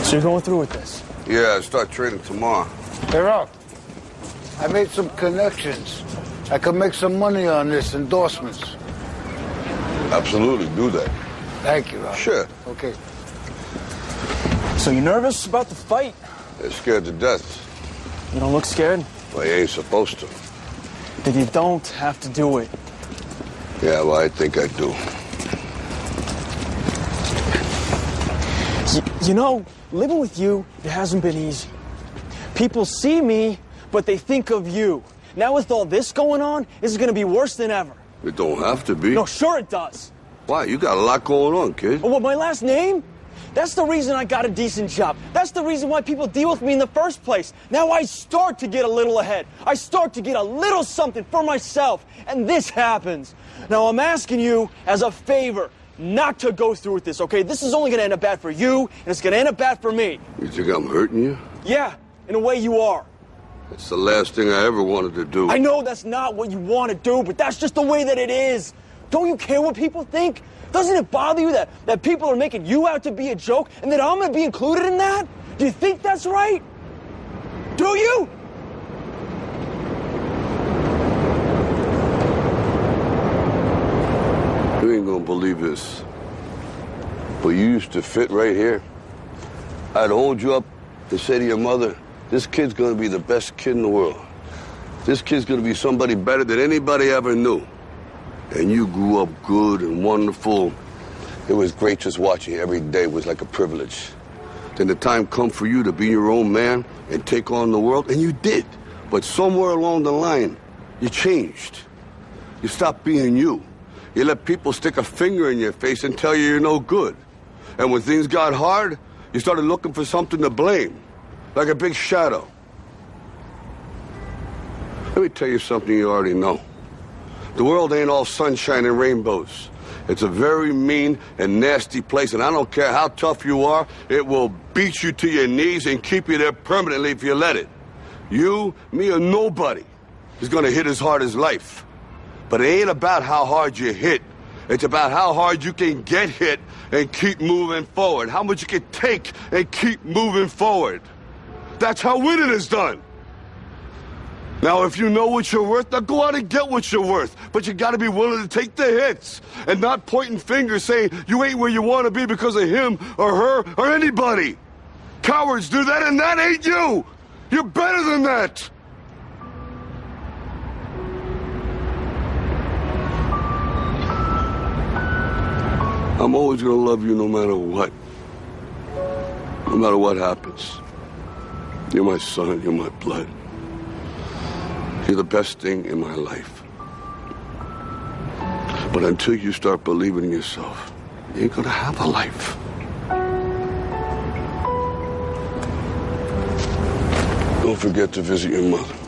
So you're going through with this? Yeah, I start trading tomorrow. Hey, Rock, I made some connections. I could make some money on this, endorsements. Absolutely, do that. Thank you, Rock. Sure. Okay. So you nervous about the fight? They're scared to death. You don't look scared? Well, you ain't supposed to. Then you don't have to do it. Yeah, well, I think I do. You know, living with you, it hasn't been easy. People see me, but they think of you. Now with all this going on, this is going to be worse than ever. It don't have to be. No, sure it does. Why? You got a lot going on, kid. Oh, what, my last name? That's the reason I got a decent job. That's the reason why people deal with me in the first place. Now I start to get a little ahead. I start to get a little something for myself. And this happens. Now I'm asking you as a favor not to go through with this, okay? This is only going to end up bad for you, and it's going to end up bad for me. You think I'm hurting you? Yeah, in a way you are. That's the last thing I ever wanted to do. I know that's not what you want to do, but that's just the way that it is. Don't you care what people think? Doesn't it bother you that people are making you out to be a joke and that I'm going to be included in that? Do you think that's right? Do you? You ain't gonna believe this, but you used to fit right here. I'd hold you up and say to your mother, this kid's gonna be the best kid in the world. This kid's gonna be somebody better than anybody ever knew. And you grew up good and wonderful. It was great just watching you every day. It was like a privilege. Then the time come for you to be your own man and take on the world, and you did. But somewhere along the line, you changed. You stopped being you. You let people stick a finger in your face and tell you you're no good. And when things got hard, you started looking for something to blame, like a big shadow. Let me tell you something you already know. The world ain't all sunshine and rainbows. It's a very mean and nasty place, and I don't care how tough you are, it will beat you to your knees and keep you there permanently if you let it. You, me, or nobody is gonna hit as hard as life. But it ain't about how hard you hit. It's about how hard you can get hit and keep moving forward. How much you can take and keep moving forward. That's how winning is done. Now, if you know what you're worth, now go out and get what you're worth. But you gotta be willing to take the hits and not pointing fingers saying you ain't where you want to be because of him or her or anybody. Cowards do that, and that ain't you. You're better than that. I'm always gonna love you no matter what. No matter what happens. You're my son, you're my blood. You're the best thing in my life. But until you start believing in yourself, you ain't gonna have a life. Don't forget to visit your mother.